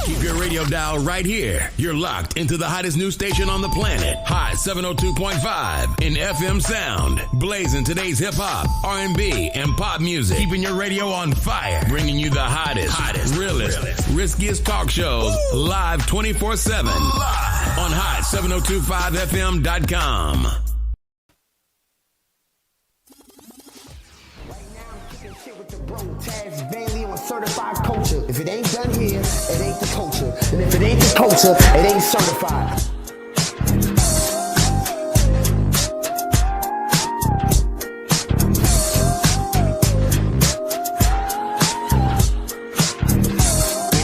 Keep your radio dial right here. You're locked into the hottest news station on the planet. Hot 702.5 in FM sound. Blazing today's hip-hop, R&B, and pop music. Keeping your radio on fire. Bringing you the hottest, realest, riskiest talk shows live 24/7 on hot7025fm.com. Taz Bailey on certified culture. If it ain't done here, it ain't the culture. And if it ain't the culture, it ain't certified.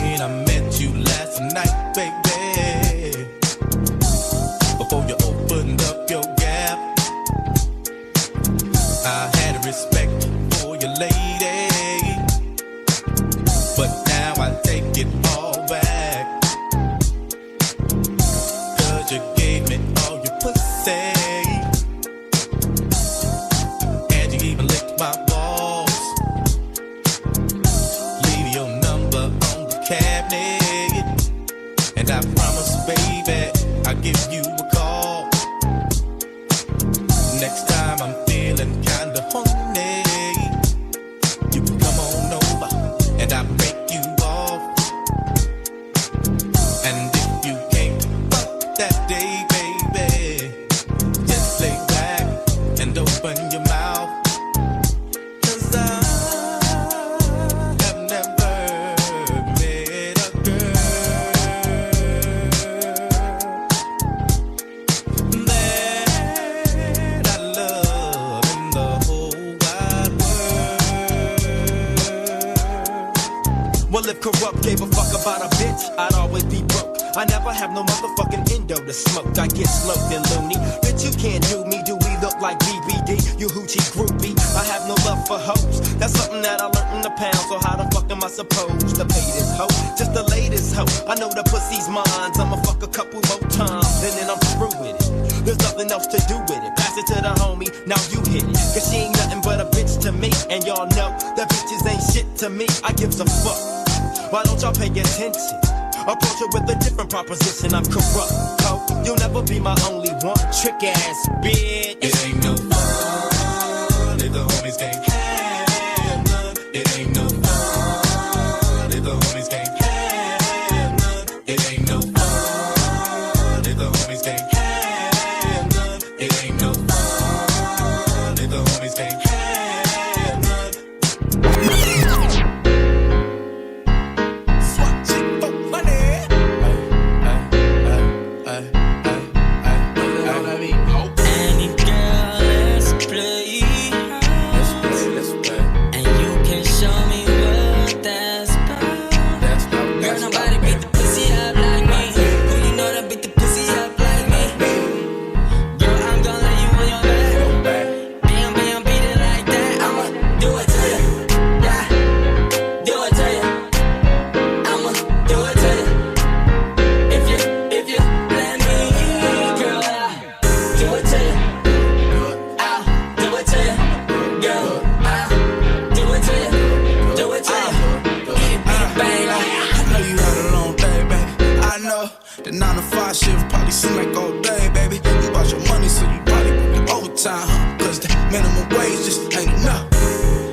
When I met you last night, baby, before you opened up your gap, I had respect for your lady. But now I take it all back, 'cause you gave me all your pussy, and you even licked my balls. Leave your number on the cabinet, and I promise, baby, I'll give you a call. Next time I'm feeling kinda horny, you can come on over and I break you off. And if you can't fuck that day, baby, just lay back and open your mouth, 'cause I have never met a girl that I love in the whole wide world. Well, if corrupt gave a fuck about a bitch, I'd always be broke. I never have no motherfucking endo to smoke. I get smoked and loony. Bitch, you can't do me. Do we look like BBD? You hoochie groupie. I have no love for hoes. That's something that I learned in the pound. So how the fuck am I supposed to pay this hoe? Just the latest hoe. I know the pussy's mine. I'ma fuck a couple more times, and then I'm through with it. There's nothing else to do with it. Pass it to the homie, now you hit it. 'Cause she ain't nothing but a bitch to me. And y'all know that bitches ain't shit to me. I gives a fuck. Why don't y'all pay attention? Approach it with a different proposition. I'm corrupt, ho. You'll never be my only one. Trick ass bitch. It ain't no fun if the homies can't have none. It ain't no fun if the homies can't have none. It ain't no fun if the homies can't have none. It ain't no fun if the homies can't have none. Swat chick for money. Any girl, let's play. And you can show me what that's about. Girl, nobody beat the pussy up like me. Who you know that beat the pussy up like me? Girl, I'm gonna lay you on your back. Bam, bam, beat it like that. I'ma do it to you. Yeah, do it to you. I'ma do it to you. If you let me, girl, I'll do it to you. I'll do it to you. Girl, I'll do it to you. Do it to you. Bang, I know you had a long day, baby. I know the 9 to 5 shift probably seem like all day, baby. You bought your money, so you probably working overtime, huh? 'Cause the minimum wage just ain't enough.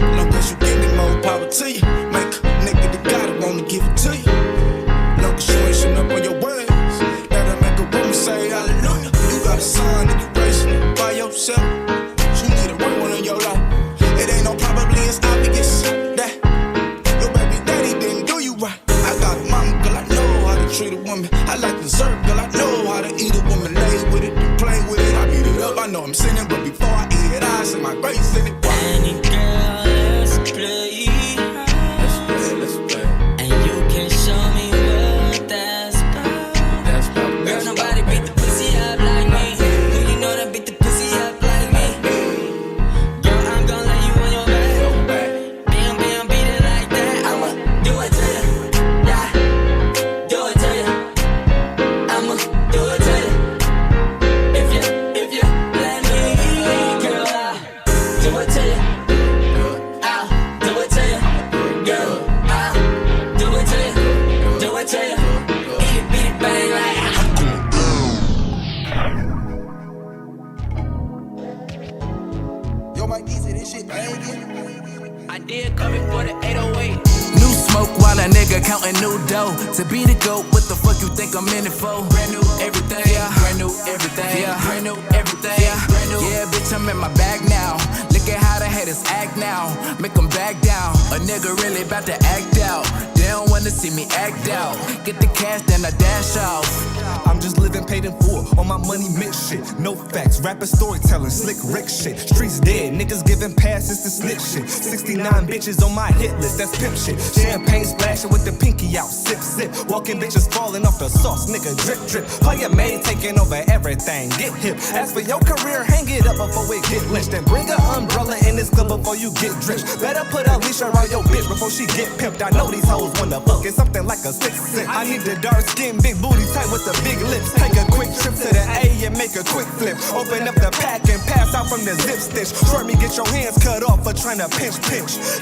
Long as you give me more power to you. Make a nigga that got it wanna give it to you. Long as you ain't showing up on your words, that'll make a woman say hallelujah. You got a son and you raising it by yourself. You need a real one in your life. It ain't no probably, it's obvious that your baby daddy didn't do you right. I got a mama, girl, I know how to treat a woman. I like dessert, girl, I know how to eat a woman. Lay with it and play with it. I beat it up, I know I'm sinning, but before I eat it, I say my grace in it. any girl, let's play. And you can show me what that's about. Girl, nobody beat the pussy up like me. Who you know that beat the pussy up like me? Girl, I'm gonna lay you on your back. Bam, bam, beat it like that. I'ma do it to you. Yeah, do it to you. I'ma do it to you. If you let me, girl, I'll do it to you. Go by geese, this shit bangin'. I did come in for the 808. New smoke while a nigga counting new dough. To be the GOAT, what the fuck you think I'm in it for? Brand new everything, yeah. Brand new everything, yeah. Brand new everything, yeah. Brand new, yeah, bitch, I'm in my bag now. Look at how the haters act now. Make them back down. A nigga really about to act out. They don't wanna see me act out. Get the cash, then I dash off. I'm just living paid in full on my money mix shit. No facts, rapper storytelling, slick Rick shit. Streets dead, niggas giving passes to snitch shit. 69 bitches on my hit list, that's pimp shit. Champagne splashing with the pinky out, sip sip. Walking bitches falling off the sauce, nigga drip drip. Player made taking over everything, get hip. As for your career, hang it up before it get lynched. And bring an umbrella in this club before you get drenched. Better put a leash around your bitch before she get pimped. I know these hoes wanna fuck, it's something like a 6 cent. I need the dark skin, big booty type with the big lips. Take a quick trip to the A and make a quick flip. Open up the pack and pass out from the zip stitch. Short me, get your hands cut off for trying to pinch.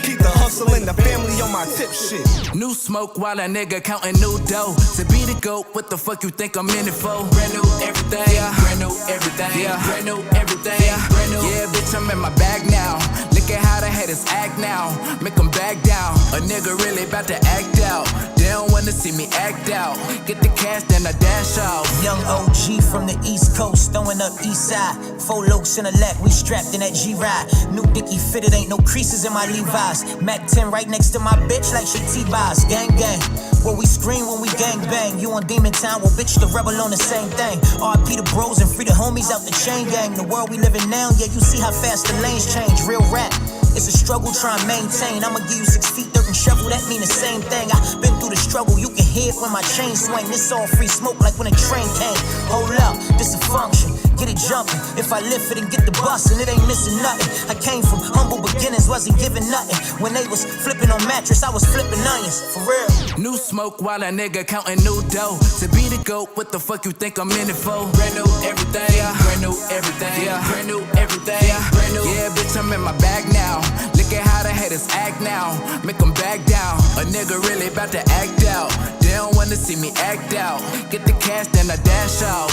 Keep the hustle and the family on my tip shit. New smoke while a nigga counting new dough. To be the GOAT, what the fuck you think I'm in it for? Brand new everything, yeah. Brand new everything, yeah. Brand new everything, yeah. Brand new, yeah, bitch, I'm in my bag now. Look at how the haters act now. Make them back down. A nigga really about to act out. They don't wanna see me act out. Get the cash, then I dash off. Young OG from the East Coast, throwing up East Side. 4 lokes in a lap, we strapped in that G-Ride. New Dickie fitted, ain't no creases in my Levi's. Mac 10 right next to my bitch like she T-Boss. Gang gang, well we scream when we gang bang. You on Demon Town, well bitch the rebel on the same thing. RP the bros and free the homies out the chain gang. The world we live in now, yeah you see how fast the lanes change. Real rap, it's a struggle trying to maintain. I'ma give you 6 feet, dirt and shovel, that mean the same thing. I been through the struggle, you can hear it when my chain swing. This all free smoke like when a train came. Hold up, this a function, get it jumping. If I lift it and get the bus and it ain't missing nothing. I came from humble beginnings, wasn't giving nothing. When they was flipping on mattress, I was flipping onions, for real. New smoke while a nigga counting new dough. To be the GOAT, what the fuck you think I'm in it for? Brand new everything, yeah. Brand new everything, yeah. Brand new everything, yeah. Brand new, yeah, bitch, I'm in my bag now. Look at how the haters act now. Make them back down. A nigga really about to act out. They don't wanna see me act out. Get the cash, then I dash off.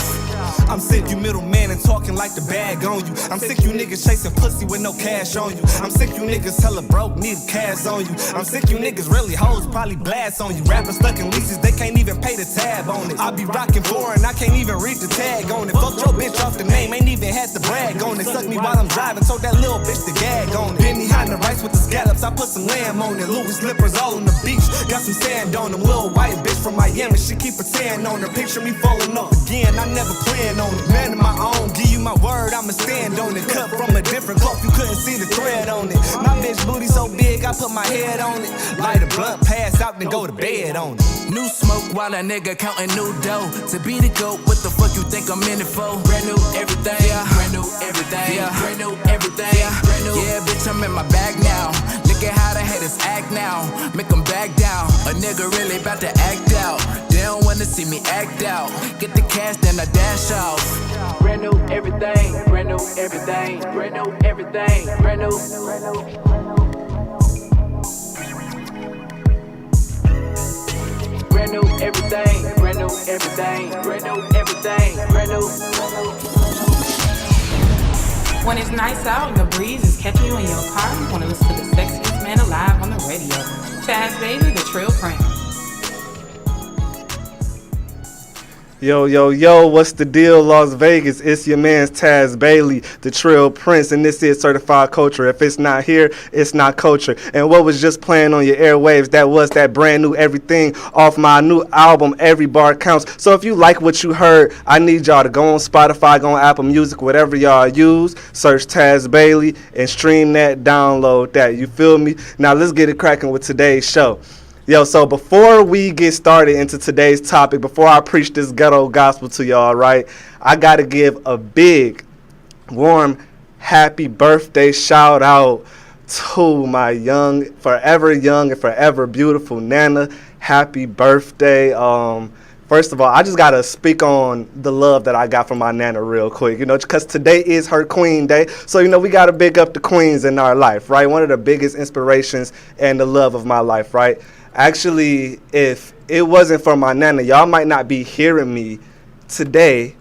I'm sick, you middleman and talking like the bag on you. I'm sick, you niggas chasing pussy with no cash on you. I'm sick, you niggas hella broke, need cash on you. I'm sick, you niggas really hoes, probably blast on you. Rappers stuck in leases, they can't even pay the tab on it. I be rocking foreign, I can't even read the tag on it. Fuck your bitch off the name, ain't even had to brag on it. Suck me while I'm driving, told that little bitch to gag on it. Been behind the rice with the scallops, I put some lamb on it. Louis slippers all on the beach, got some sand on them. Little white bitch from Miami, she keep a tan on her. Picture me falling off again, I never plan on it. Man of my own, give you my word, I'ma stand on it. Cut from a different cloth, you couldn't see the thread on it. My bitch booty so big, I put my head on it. Light a blunt, pass out, then go to bed on it. New smoke while a nigga counting new dough. To be the GOAT, what the fuck you think I'm in it for? Brand new everything, yeah. Brand new everything, yeah. Brand new everything, yeah. Brand new, yeah, bitch, I'm in my bag now. Look at how the haters act now. Make them back down. A nigga really about to act out. They don't wanna see me act out. Get the cash, then I dash off. Brand new everything, brand new everything, brand new everything, brand new. Brand new everything, brand new everything, brand new everything, brand new. When it's nice out and the breeze is catching you in your car, you want to listen to the sexiest man alive on the radio. Taz Bailey, the Trill Prince. Yo, what's the deal, Las Vegas? It's your man's Taz Bailey, the Trill Prince, and this is Certified Culture. If it's not here, it's not culture. And what was just playing on your airwaves, that was that brand new everything off my new album, Every Bar Counts. So if you like what you heard, I need y'all to go on Spotify, go on Apple Music, whatever y'all use, search Taz Bailey, and stream that, download that. You feel me? Now let's get it cracking with today's show. Yo, so before we get started into today's topic, before I preach this ghetto gospel to y'all, right, I got to give a big, warm, happy birthday shout out to my forever young and forever beautiful Nana. Happy birthday. First of all, I just got to speak on the love that I got from my Nana real quick, because today is her Queen Day. So, we got to big up the queens in our life, right? One of the biggest inspirations and the love of my life, right? Actually, if it wasn't for my Nana, y'all might not be hearing me today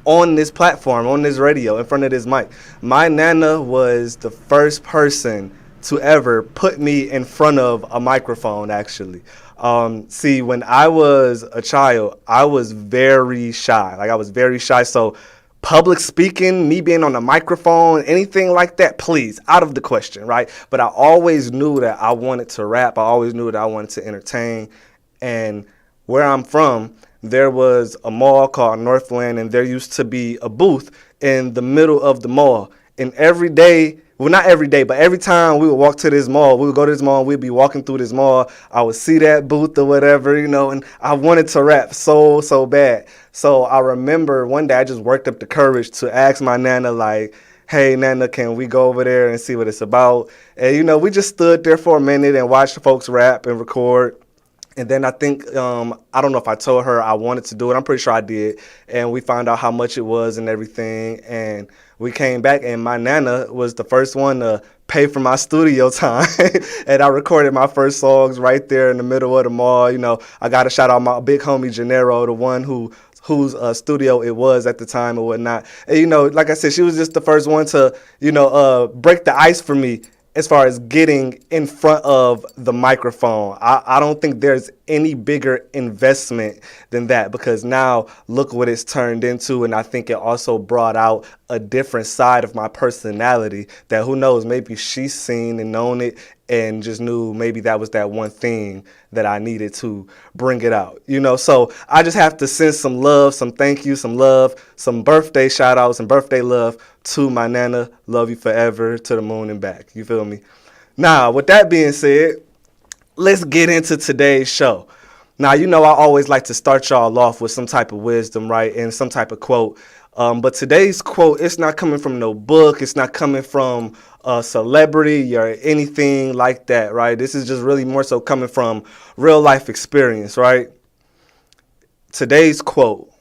on this platform, on this radio, in front of this mic. My nana was the first person to ever put me in front of a microphone, actually. See, when I was a child, I was very shy. Like, I was very shy. So public speaking, me being on a microphone, anything like that, please, out of the question, right? But I always knew that I wanted to rap. I always knew that I wanted to entertain. And where I'm from, there was a mall called Northland, and there used to be a booth in the middle of the mall. And every day, well, not every day, but every time we would walk to this mall, we would go to this mall, and we'd be walking through this mall. I would see that booth or whatever, you know, and I wanted to rap so bad. So I remember one day I just worked up the courage to ask my nana, like, hey, Nana, can we go over there and see what it's about? And, you know, we just stood there for a minute and watched folks rap and record. And then I think, I don't know if I told her I wanted to do it. I'm pretty sure I did. And we found out how much it was and everything. And we came back, and my nana was the first one to pay for my studio time. And I recorded my first songs right there in the middle of the mall. You know, I got to shout out my big homie, Gennaro, the one whose studio it was at the time and whatnot. And, you know, like I said, she was just the first one to, you know, break the ice for me as far as getting in front of the microphone. I don't think there's any bigger investment than that, because now look what it's turned into. And I think it also brought out a different side of my personality that, who knows, maybe she's seen and known it and just knew maybe that was that one thing that I needed to bring it out, you know. So I just have to send some love, some thank you, some love, some birthday shout outs and birthday love to my nana. Love you forever, to the moon and back. You feel me? Now, with that being said, let's get into today's show. Now, you know, I always like to start y'all off with some type of wisdom, right, and some type of quote. But today's quote, it's not coming from no book. It's not coming from a celebrity or anything like that, right? This is just really more so coming from real life experience, right? Today's quote: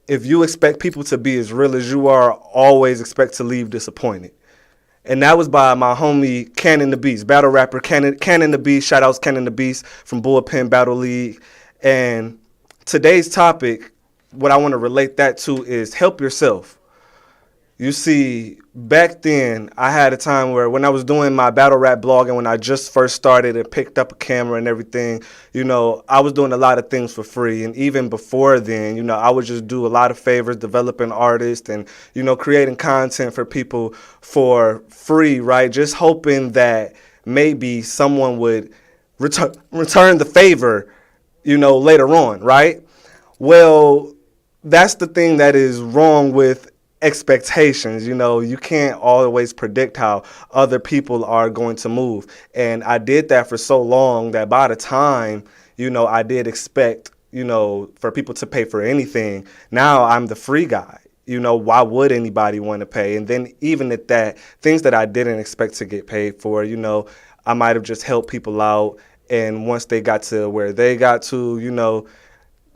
if you expect people to be as real as you are, always expect to leave disappointed. And that was by my homie Cannon the Beast, battle rapper Cannon the Beast. Shout outs Cannon the Beast from Bullpen Battle League. And today's topic, what I want to relate that to is help yourself. You see, back then, I had a time where when I was doing my battle rap blog and when I just first started and picked up a camera and everything, you know, I was doing a lot of things for free. And even before then, you know, I would just do a lot of favors, developing artists and, you know, creating content for people for free, right? Just hoping that maybe someone would return the favor, you know, later on, right? Well, that's the thing that is wrong with expectations. You know, you can't always predict how other people are going to move. And I did that for so long that by the time, you know, I did expect, you know, for people to pay for anything. Now I'm the free guy. You know, why would anybody want to pay? And then even at that, things that I didn't expect to get paid for, you know, I might have just helped people out. And once they got to where they got to, you know,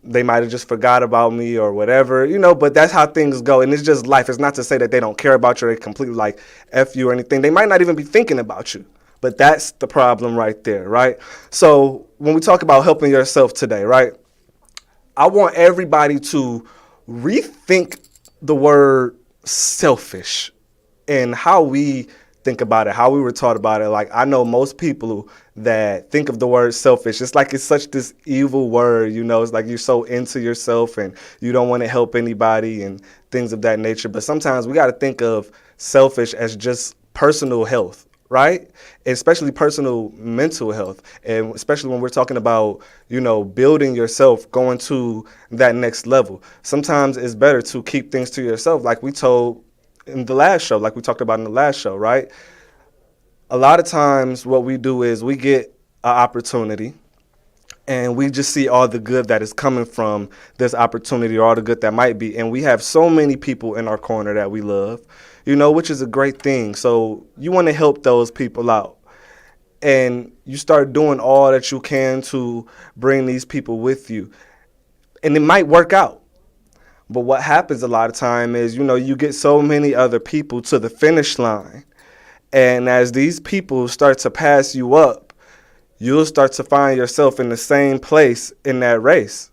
they might have just forgot about me or whatever, you know, but that's how things go. And it's just life. It's not to say that they don't care about you or they completely like F you or anything. They might not even be thinking about you, but that's the problem right there, right? So when we talk about helping yourself today, right, I want everybody to rethink the word selfish and how we think about it, how we were taught about it. Like, I know most people that think of the word selfish, it's like it's such this evil word, you know, it's like you're so into yourself and you don't want to help anybody and things of that nature. But sometimes we got to think of selfish as just personal health, right? Especially personal mental health. And especially when we're talking about, you know, building yourself, going to that next level. Sometimes it's better to keep things to yourself, like we told in the last show, like we talked about in the last show, right? A lot of times what we do is we get an opportunity and we just see all the good that is coming from this opportunity or all the good that might be. And we have so many people in our corner that we love, you know, which is a great thing. So you want to help those people out. And you start doing all that you can to bring these people with you. And it might work out. But what happens a lot of time is, you know, you get so many other people to the finish line. And as these people start to pass you up, you'll start to find yourself in the same place in that race.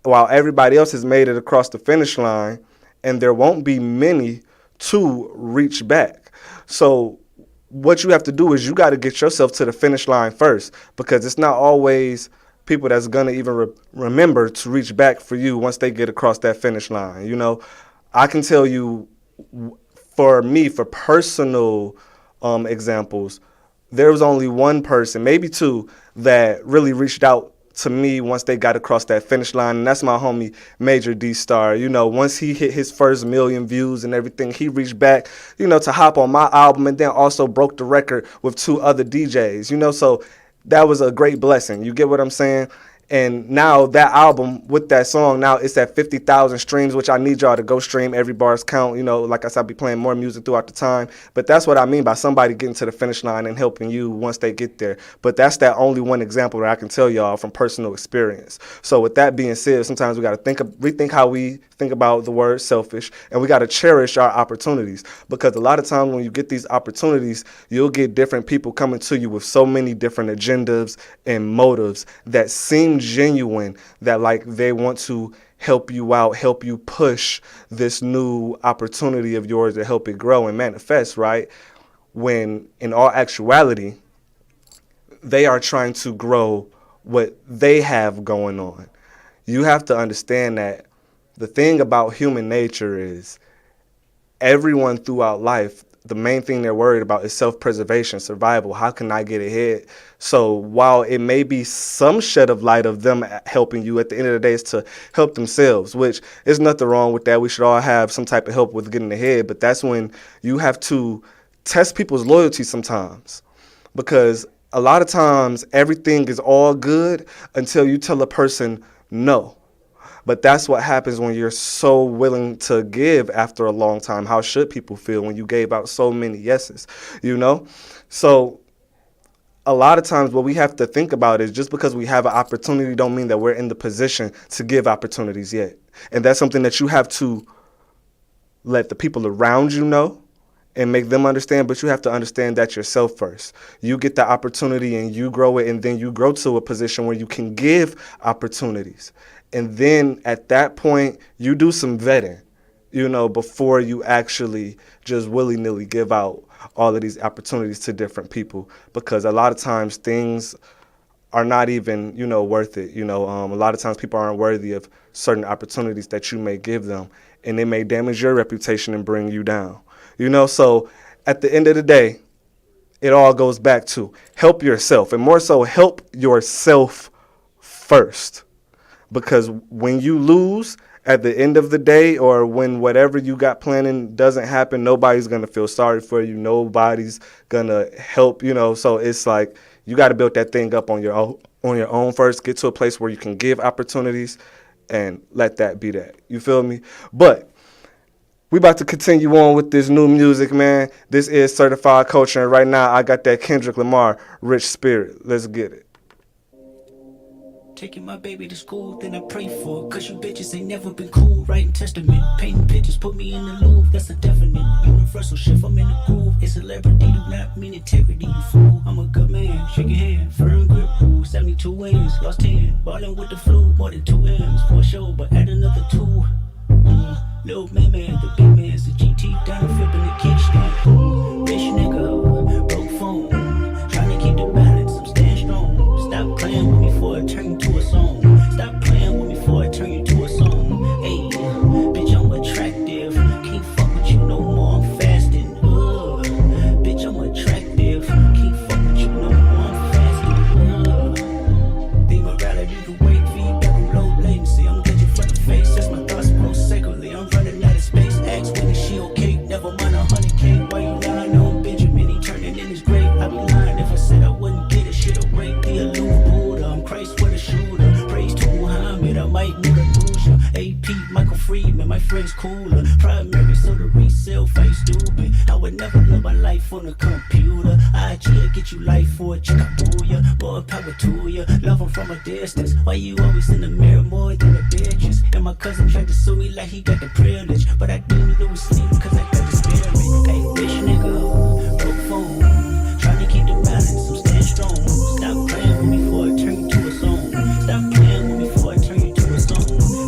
while everybody else has made it across the finish line, and there won't be many to reach back. So what you have to do is you got to get yourself to the finish line first, because it's not always people that's going to even remember to reach back for you once they get across that finish line. You know, I can tell you, for me, for personal examples, there was only one person, maybe two, that really reached out to me once they got across that finish line, and that's my homie Major D Star. You know, once he hit his first 1 million views and everything, he reached back, you know, to hop on my album, and then also broke the record with 2 other DJs, you know, so that was a great blessing. You get what I'm saying? And now that album with that song, now it's at 50,000 streams, which I need y'all to go stream. Every bar's count. You know, like I said, I'll be playing more music throughout the time. But that's what I mean by somebody getting to the finish line and helping you once they get there. But that's that only one example that I can tell y'all from personal experience. So with that being said, sometimes we got to rethink how we think about the word selfish, and we got to cherish our opportunities, because a lot of times when you get these opportunities, you'll get different people coming to you with so many different agendas and motives that seem genuine, that like they want to help you out, help you push this new opportunity of yours to help it grow and manifest, right? When in all actuality, they are trying to grow what they have going on. You have to understand that the thing about human nature is everyone throughout life, the main thing they're worried about is self-preservation, survival. How can I get ahead? So while it may be some shed of light of them helping you, at the end of the day, it's to help themselves, which is nothing wrong with that. We should all have some type of help with getting ahead. But that's when you have to test people's loyalty sometimes, because a lot of times everything is all good until you tell a person no. But that's what happens when you're so willing to give after a long time. How should people feel when you gave out so many yeses, you know? So a lot of times what we have to think about is just because we have an opportunity don't mean that we're in the position to give opportunities yet. And that's something that you have to let the people around you know and make them understand, but you have to understand that yourself first. You get the opportunity and you grow it, and then you grow to a position where you can give opportunities. And then at that point, you do some vetting, you know, before you actually just willy-nilly give out all of these opportunities to different people, because a lot of times things are not even, you know, worth it. You know, a lot of times people aren't worthy of certain opportunities that you may give them, and it may damage your reputation and bring you down. You know, so at the end of the day, it all goes back to help yourself, and more so help yourself first. Because when you lose at the end of the day, or when whatever you got planning doesn't happen, nobody's going to feel sorry for you. Nobody's going to help, you know. So it's like you got to build that thing up on your own first. Get to a place where you can give opportunities and let that be that. You feel me? But we about to continue on with this new music, man. This is Certified Culture, and right now I got that Kendrick Lamar, Rich Spirit. Let's get it. Taking my baby to school, then I pray for her, cause you bitches ain't never been cool. Writing testament, painting pictures, put me in the Louvre, that's a definite universal shift, I'm in the groove. A celebrity do not mean integrity, you fool. I'm a good man, shake your hand, firm grip rule. 72 wins, lost 10, ballin' with the flu, more than 2 M's for sure, but add another 2. Little man, the big man's the GT down, flipping the kickstand. Rich nigga, broke phone, trying to keep the balance, I'm staying strong. Stop playing with me before I turn you to a song. Stop playing with me before I turn you to a song. Hey, bitch, I'm attractive, can't fuck with you no more, I'm fasting. Bitch, I'm attractive, can't fuck with you no more, I'm fasting. Think morality the way feedback, low latency, I'm glitching from the face, that's my thoughts most sacredly. I'm running out of space. Ask when is she okay? Never mind 100K. Why you lying on Benjamin? He turning in his grave. I'd be lying if I said I wouldn't get it. Shit away. The aloof Buddha. I'm Christ with a shooter. Praise to Muhammad. I might need a loser. AP, Michael Friedman. My friend's cooler. Primary, so the resale face stupid. I would never live my life on a computer. IG get you life for a chick. Booyah. More power to ya. Love him from a distance. Why you always in the mirror more than the bitches? And my cousin tried to sue me like he got the privilege, but I didn't lose sleep cause I got the spirit. Hey, bitch nigga, broke phone, trying to keep the balance, I'm staying strong. Stop playing with me before I turn you to a song. Stop playing with me before I turn you to a song.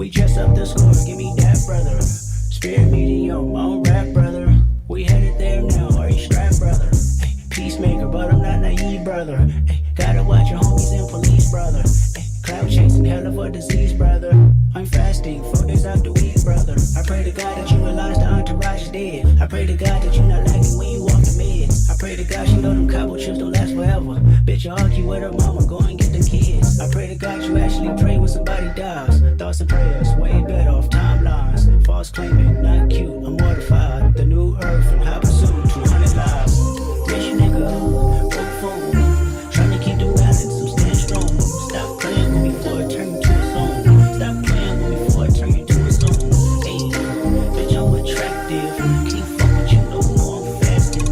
We dress up the score, give me that, brother. Spirit medium, on rap, brother. We headed there now, are you strapped, brother? Ay, peacemaker, but I'm not naive, brother. Ay, gotta watch your homies and police, brother. Ay, cloud chasing, hell of a disease, brother. I'm fasting, 4 days out the week, brother. I pray to God that you realize the entourage is dead. I pray to God that you not lagging when you off the meds. I pray to God she know them cobble chips don't last forever. Bitch, you argue with her mama, go and get the kids. I pray to God you actually pray when somebody dies. Thoughts and prayers, way better off timelines. False claiming, not cute, I'm mortified. The new earth and high pursuit, 200 lives. Rich nigga, broke phone. Trying to keep the balance, so stand strong. Stop playing with me before it turn into a song. Stop playing with me before it turn into a song. Hey, bitch, I'm attractive. Can't fuck with you no more, I'm fasting.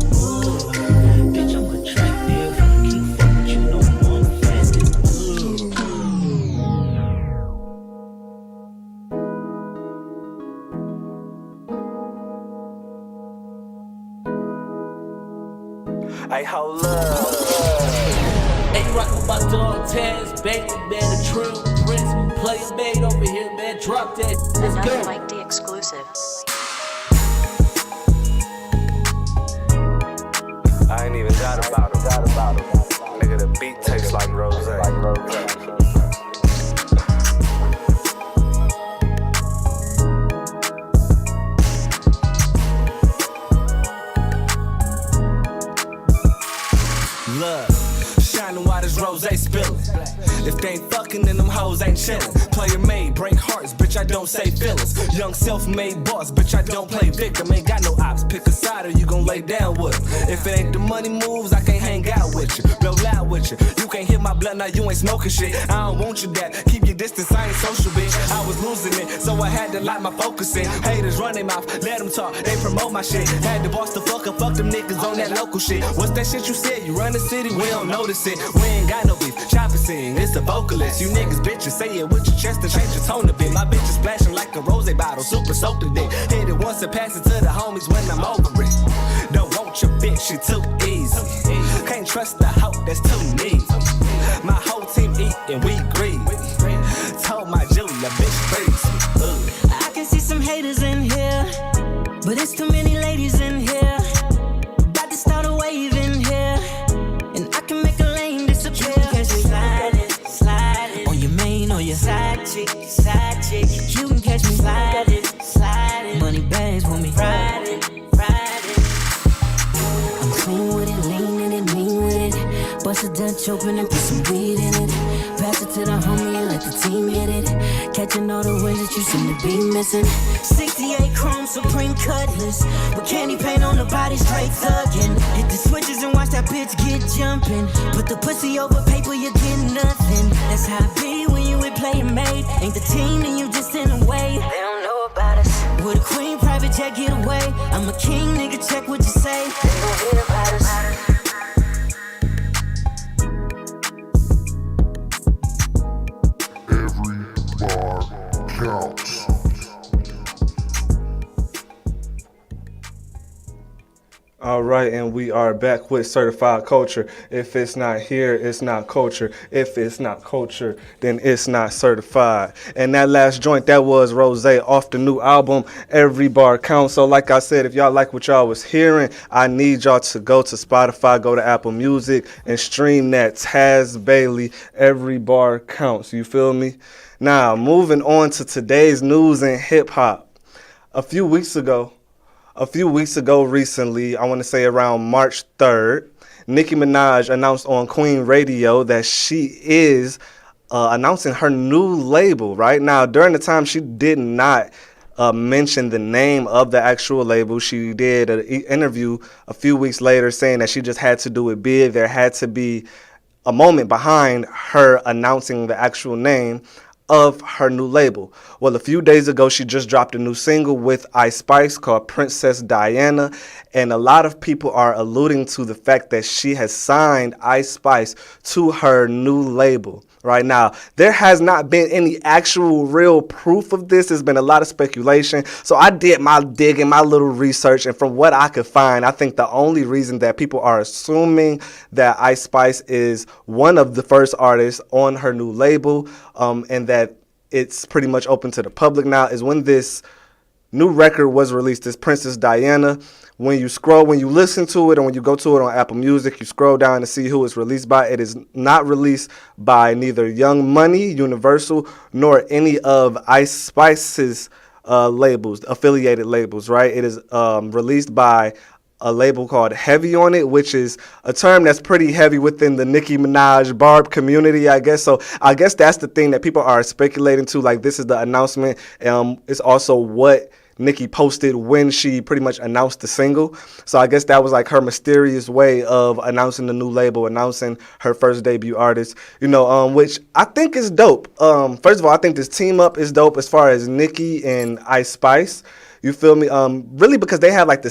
Bitch, I'm attractive. Can't fuck with you no more, I'm fasting. Hey, hold up. Hey, you rockin' with my dog Taz, baby, man, the Trill Prince, player made over here, man. Drop that. Let's go. Another Mike D exclusive. I ain't even got about him. Nigga, the beat tastes like rose. Look, shining white as rose spillin'. If they ain't fucking, then them hoes ain't chillin'. Player made, break hearts, bitch, I don't say feelings. Young self-made boss, bitch, I don't play victim. Ain't got no ops, pick a side or you gon' lay down with 'em. If it ain't the money moves, I can't hang out with you. Blow loud with you. You can't hit my blood, now you ain't smoking shit. I don't want you that. Keep your distance, I ain't social, bitch. I was losing it, so I had to lock my focus in. Haters run their mouth, let them talk, they promote my shit. Had to boss the fuck them niggas on that local shit. What's that shit you said? You run the city, we don't notice it. We ain't got no beef, chopper sing, it's a vocalist. You niggas bitches, say it with your chest and change your tone a bit. My bitch is splashing like a rose bottle, super soaked to dick. Hit it once and pass it to the homies when I'm over it. Don't want your bitch, she too easy. Can't trust the hoe, that's too neat. My whole team eat and we greed. Told my Julia, bitch, freeze. I can see some haters in here, but it's too many ladies in here. About to start a wave in here, and I can make a lane disappear. You can catch me sliding on your main or your side chick. You can catch me sliding, money bags with me, riding. I'm clean with it, lean in it, mean with it. Bust a Dutch open and put some weed in it. Pass it to the homie and let the team hit it. Catching all the wins that you seem to be missing. 68 chrome Supreme Cutlass with candy paint on the body, straight thuggin'. Hit the switches and watch that bitch get jumpin'. Put the pussy over paper, you get nothing. That's how it be when you with playin' made. Ain't the team, then you just in the way. They don't know about us. With a queen, private jet, get away. I'm a king, nigga, check what you say. They don't hear about us. Counts. All right, and we are back with Certified Culture. If it's not here, it's not culture. If it's not culture, then it's not certified. And that last joint, that was Rose off the new album, Every Bar Counts. So like I said, if y'all like what y'all was hearing, I need y'all to go to Spotify, go to Apple Music, and stream that Taz Bailey, Every Bar Counts. You feel me? Now, moving on to today's news in hip-hop. A few weeks ago recently, I want to say around March 3rd, Nicki Minaj announced on Queen Radio that she is announcing her new label. Right now, during the time, she did not mention the name of the actual label. She did an interview a few weeks later saying that she just had to do it big. There had to be a moment behind her announcing the actual name of her new label. Well, a few days ago, she just dropped a new single with Ice Spice called Princess Diana, and a lot of people are alluding to the fact that she has signed Ice Spice to her new label. Right now, there has not been any actual real proof of this. There's been a lot of speculation. So I did my digging, my little research, and from what I could find, I think the only reason that people are assuming that Ice Spice is one of the first artists on her new label, and that it's pretty much open to the public now is when this new record was released, this Princess Diana. When you listen to it, and when you go to it on Apple Music, you scroll down to see who it's released by. It is not released by neither Young Money, Universal, nor any of Ice Spice's labels, affiliated labels, right? It is released by a label called Heavy on It, which is a term that's pretty heavy within the Nicki Minaj Barb community, I guess. So I guess that's the thing that people are speculating to, like this is the announcement. It's also what Nicki posted when she pretty much announced the single. So I guess that was like her mysterious way of announcing the new label, announcing her first debut artist, which I think is dope. First of all, I think this team up is dope as far as Nicki and Ice Spice. You feel me? Really because they have like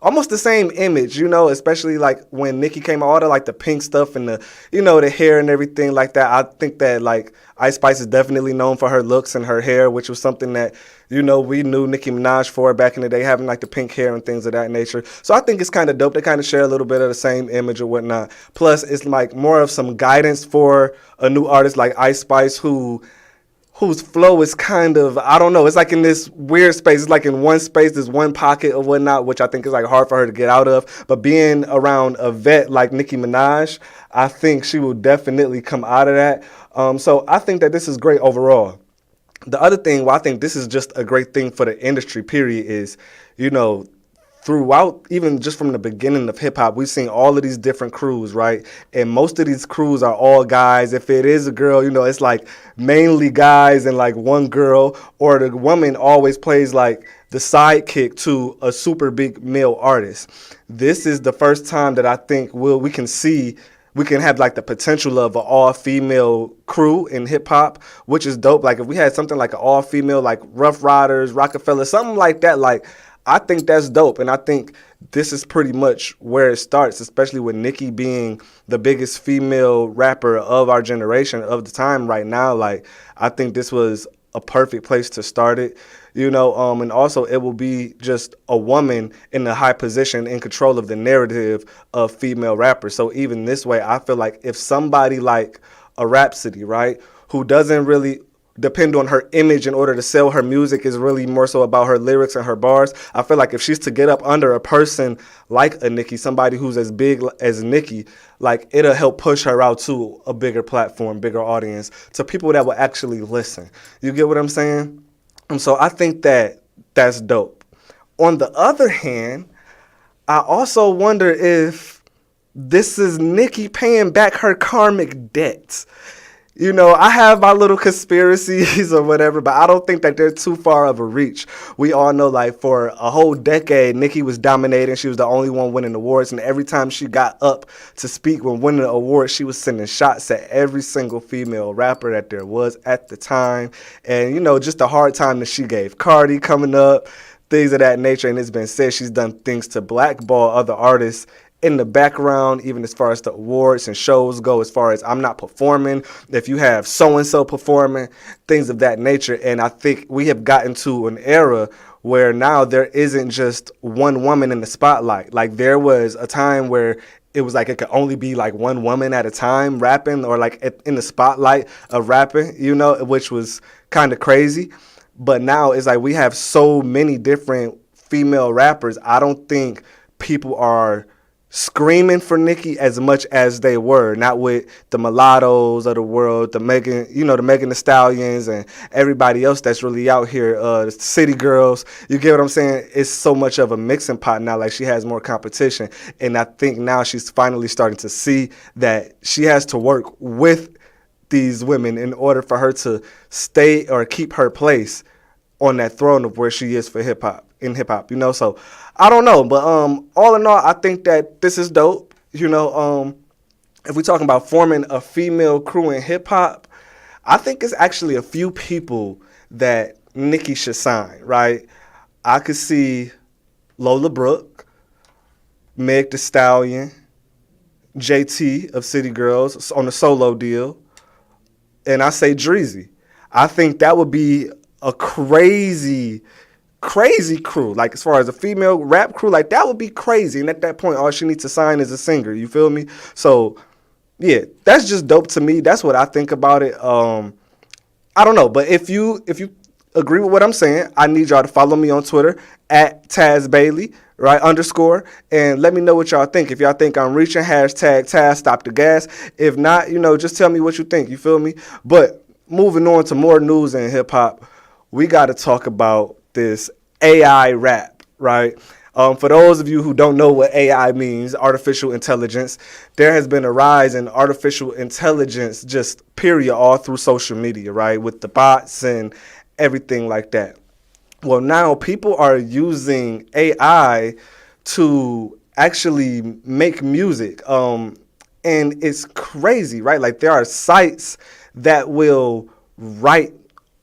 almost the same image, especially like when Nicki came out, all the like the pink stuff and the, the hair and everything like that. I think that like Ice Spice is definitely known for her looks and her hair, which was something that, we knew Nicki Minaj for back in the day, having like the pink hair and things of that nature. So I think it's kind of dope. They kind of share a little bit of the same image or whatnot. Plus, it's like more of some guidance for a new artist like Ice Spice whose flow is kind of, I don't know, it's like in this weird space. It's like in one space, there's one pocket or whatnot, which I think is like hard for her to get out of. But being around a vet like Nicki Minaj, I think she will definitely come out of that. So I think that this is great overall. The other thing, I think this is just a great thing for the industry, period, is, throughout, even just from the beginning of hip hop, we've seen all of these different crews, right? And most of these crews are all guys. If it is a girl, it's like mainly guys and like one girl, or the woman always plays like the sidekick to a super big male artist. This is the first time that I think we can have like the potential of an all-female crew in hip-hop, which is dope. Like if we had something like an all-female, like Rough Riders, Rockefeller, something like that, like I think that's dope. And I think this is pretty much where it starts, especially with Nicki being the biggest female rapper of our generation, of the time right now. Like I think this was a perfect place to start it. And also it will be just a woman in a high position in control of the narrative of female rappers. So even this way, I feel like if somebody like a Rhapsody, right, who doesn't really depend on her image in order to sell her music, is really more so about her lyrics and her bars, I feel like if she's to get up under a person like a Nicki, somebody who's as big as Nicki, like it'll help push her out to a bigger platform, bigger audience, to people that will actually listen. You get what I'm saying? So I think that that's dope. On the other hand, I also wonder if this is Nicki paying back her karmic debts. I have my little conspiracies or whatever, but I don't think that they're too far of a reach. We all know, like, for a whole decade, Nicki was dominating. She was the only one winning awards, and every time she got up to speak when winning an award, she was sending shots at every single female rapper that there was at the time. And, just the hard time that she gave Cardi coming up, things of that nature. And it's been said she's done things to blackball other artists in the background, even as far as the awards and shows go, as far as I'm not performing, if you have so-and-so performing, things of that nature. And I think we have gotten to an era where now there isn't just one woman in the spotlight. Like there was a time where it was like it could only be like one woman at a time rapping, or like in the spotlight of rapping, which was kind of crazy. But now it's like we have so many different female rappers. I don't think people are screaming for Nicki as much as they were, not with the Mulattoes of the world, the Megan Thee Stallions and everybody else that's really out here, the City Girls. You get what I'm saying? It's so much of a mixing pot now, like she has more competition. And I think now she's finally starting to see that she has to work with these women in order for her to stay or keep her place on that throne of where she is for in hip hop, so I don't know, but all in all, I think that this is dope. If we're talking about forming a female crew in hip hop, I think it's actually a few people that Nicki should sign, right? I could see Lola Brooke, Meg Thee Stallion, JT of City Girls on a solo deal, and I say Dreezy. I think that would be a crazy crew, like as far as a female rap crew, like that would be crazy. And at that point, all she needs to sign is a singer. You feel me? So yeah, that's just dope to me. That's what I think about it. I don't know, but if you agree with what I'm saying, I need y'all to follow me on Twitter at Taz Bailey, right, _ and let me know what y'all think. If y'all think I'm reaching, hashtag Taz Stop the Gas. If not, just tell me what you think, you feel me? But moving on to more news in hip hop, we got to talk about this AI rap, right? For those of you who don't know what AI means, artificial intelligence, there has been a rise in artificial intelligence, just period, all through social media, right, with the bots and everything like that. Well, now people are using AI to actually make music, and it's crazy, right? Like, there are sites that will write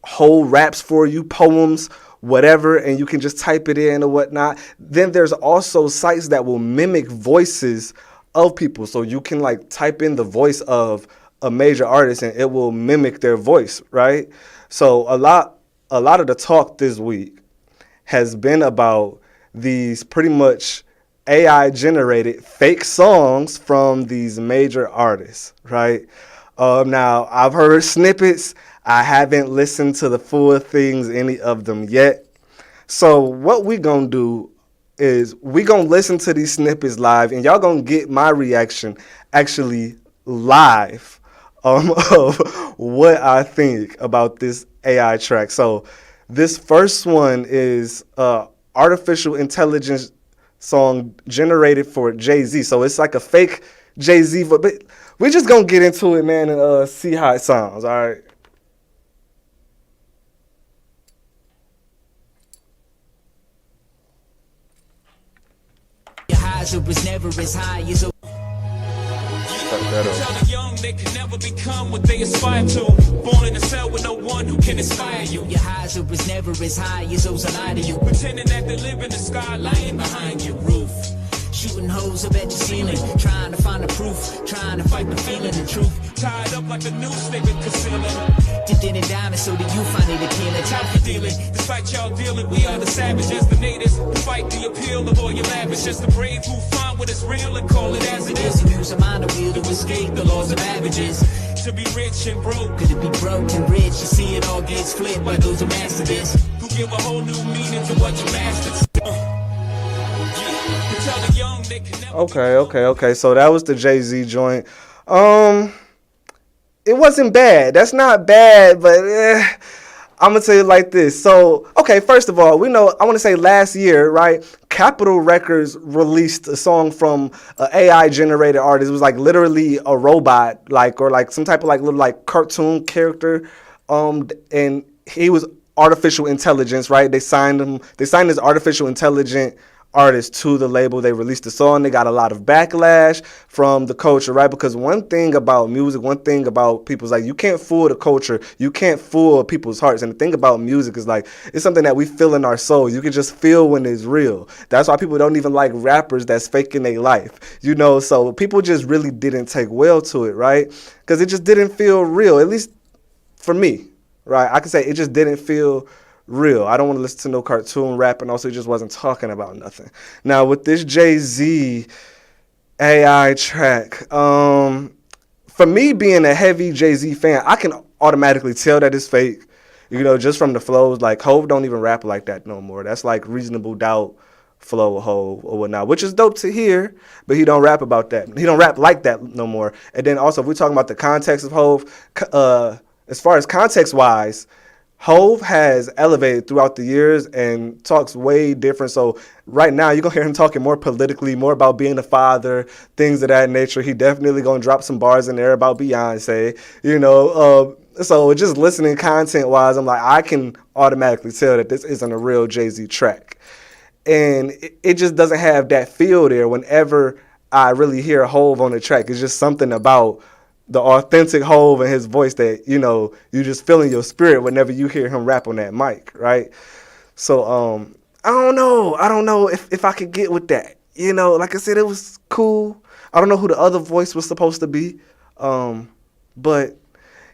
whole raps for you, poems, whatever, and you can just type it in or whatnot. Then there's also sites that will mimic voices of people. So you can like type in the voice of a major artist and it will mimic their voice, right? So a lot of the talk this week has been about these pretty much AI generated fake songs from these major artists, right? Now I've heard snippets. I haven't listened to the full things, any of them yet. So what we gonna do is we gonna listen to these snippets live, and y'all gonna get my reaction actually live of what I think about this AI track. So this first one is artificial intelligence song generated for Jay-Z. So it's like a fake Jay-Z, but we're just gonna get into it, man, and see how it sounds, all right? Was never as high as a Tell the young they can never become what they aspire to. Born in a cell with no one who can inspire you. Your highs was never as high as those that lie to you. Pretending that they live in the sky, lying behind your roof. Shooting holes up at your ceiling, trying to find the proof, trying to fight the feeling, the truth. Tied up like the noose they've been concealing. Dipped in and down and so do you find it appealing. Time for dealing, despite y'all dealing, we are the savages, the natives. Who fight the appeal of all your lavish. Just the brave who find what is real and call it as it is. To use a mind wheel to escape the laws of averages. To be rich and broke. Could it be broke and rich? You see it all gets flipped by those who master this. Who give a whole new meaning to what you mastered. Okay. So that was the Jay-Z joint. It wasn't bad. That's not bad, but I'm going to tell you like this. So, okay, first of all, I want to say last year, right, Capitol Records released a song from an AI-generated artist. It was like literally a robot, or some type of little cartoon character, and he was artificial intelligence, right? They signed this artificial intelligent artist to the label. They released the song. They got a lot of backlash from the culture, right? Because one thing about music, one thing about people's you can't fool the culture. You can't fool people's hearts. And the thing about music is it's something that we feel in our soul. You can just feel when it's real. That's why people don't even like rappers that's faking their life, so people just really didn't take well to it, right? Because it just didn't feel real, at least for me, right? I can say it just didn't feel real. I don't want to listen to no cartoon rap, and also he just wasn't talking about nothing. Now with this Jay-Z AI track, for me being a heavy Jay-Z fan, I can automatically tell that it's fake, just from the flows. Hov don't even rap like that no more. That's like Reasonable Doubt flow Hov or whatnot, which is dope to hear, but he don't rap about that. He don't rap like that no more. And then also if we're talking about the context of Hov, as far as context-wise, Hov has elevated throughout the years and talks way different. So right now you're going to hear him talking more politically, more about being a father, things of that nature. He definitely going to drop some bars in there about Beyonce, So just listening content-wise, I'm I can automatically tell that this isn't a real Jay-Z track. And it just doesn't have that feel there whenever I really hear Hov on the track. It's just something about the authentic Hov and his voice that, you just feel in your spirit whenever you hear him rap on that mic, right? So, I don't know if I could get with that. Like I said, it was cool. I don't know who the other voice was supposed to be. But,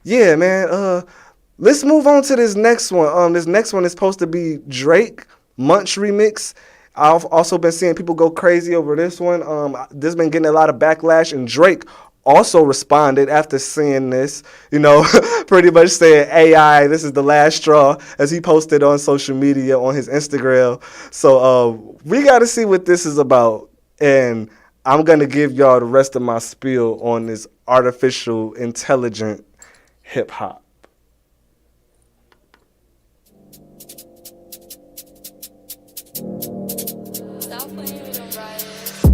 yeah, man, let's move on to this next one. This next one is supposed to be Drake Munch remix. I've also been seeing people go crazy over this one. This has been getting a lot of backlash, and Drake also responded after seeing this, pretty much saying, AI, this is the last straw, as he posted on social media on his Instagram. So we got to see what this is about. And I'm going to give y'all the rest of my spiel on this artificial intelligent hip hop.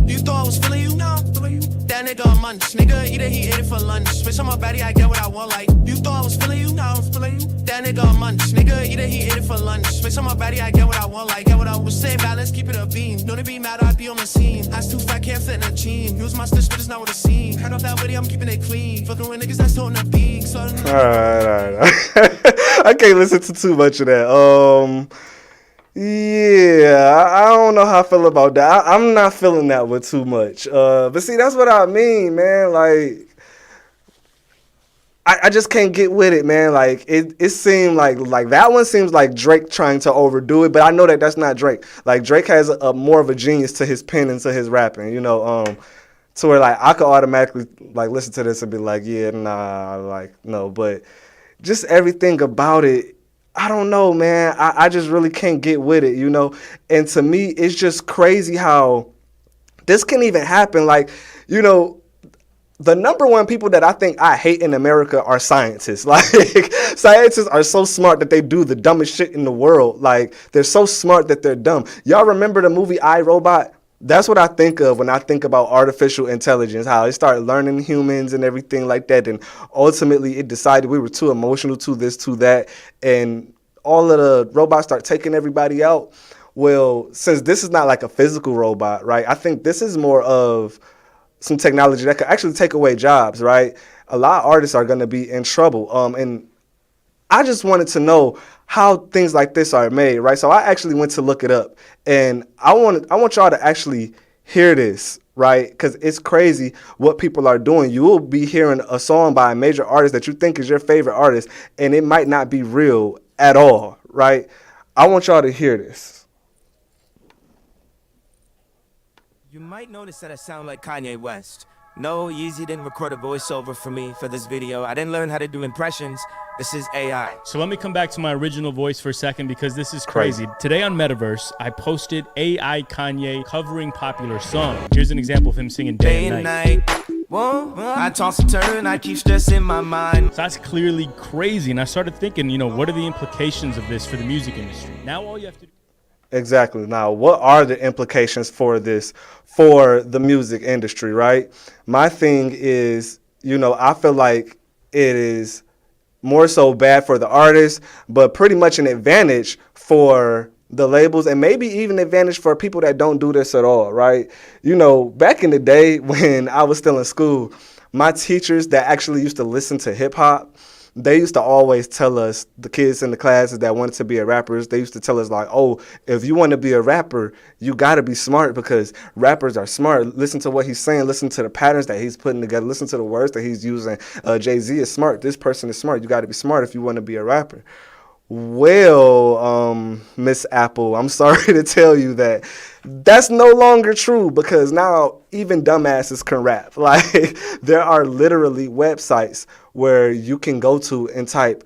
You thought I was feeling you? No, that nigga a munch. Nigga, either he ate it for lunch. Bitch, on my body, I get what I want. Like, you thought I was feeling you? No, that nigga a munch. Nigga, either he ate it for lunch. Bitch, on my body, I get what I want. Like, get what I was saying. Balance, keep it a beam. Don't it be mad, I be on the scene. Ass too fat, can't fit in a jean. Use my stitch, but it's not what it's seen. Heard off that video, I'm keeping it clean. Fucking with niggas that's toting a beak. So all right. I can't listen to too much of that. Yeah, I don't know how I feel about that. I'm not feeling that one too much. But see, that's what I mean, man. Like, I just can't get with it, man. Like, it seemed like that one seems like Drake trying to overdo it, but I know that that's not Drake. Like, Drake has a more of a genius to his pen and to his rapping, to where, like, I could automatically, like, listen to this and be like, yeah, nah, like, no. But just everything about it, I don't know, man. I just really can't get with it, And to me, it's just crazy how this can even happen. Like, the number one people that I think I hate in America are scientists. Like, scientists are so smart that they do the dumbest shit in the world. Like, they're so smart that they're dumb. Y'all remember the movie I, Robot? That's what I think of when I think about artificial intelligence, how it started learning humans and everything like that. And ultimately, it decided we were too emotional to this, to that. And all of the robots start taking everybody out. Well, since this is not like a physical robot, right, I think this is more of some technology that could actually take away jobs, right? A lot of artists are going to be in trouble. And I just wanted to know how things like this are made, right? So I actually went to look it up, and I want y'all to actually hear this, right? Because it's crazy what people are doing. You will be hearing a song by a major artist that you think is your favorite artist, and it might not be real at all, right? I want y'all to hear this. You might notice that I sound like Kanye West. No, Yeezy didn't record a voiceover for me for this video. I didn't learn how to do impressions. This is AI. So let me come back to my original voice for a second, because this is crazy. Today on Metaverse, I posted AI Kanye covering popular song. Here's an example of him singing Day and Night. Whoa, I toss and turn, I keep stress in my mind. So that's clearly crazy. And I started thinking, what are the implications of this for the music industry? Now all you have to do. Exactly. Now, what are the implications for this for the music industry, right? My thing is, I feel like it is more so bad for the artists, but pretty much an advantage for the labels, and maybe even advantage for people that don't do this at all, right? Back in the day when I was still in school, my teachers that actually used to listen to hip hop, they used to always tell us, the kids in the classes that wanted to be rappers, they used to tell us like, oh, if you want to be a rapper, you got to be smart, because rappers are smart. Listen to what he's saying. Listen to the patterns that he's putting together. Listen to the words that he's using. Jay-Z is smart. This person is smart. You got to be smart if you want to be a rapper. Well, Miss Apple, I'm sorry to tell you that that's no longer true, because now even dumbasses can rap. Like, there are literally websites where you can go to and type,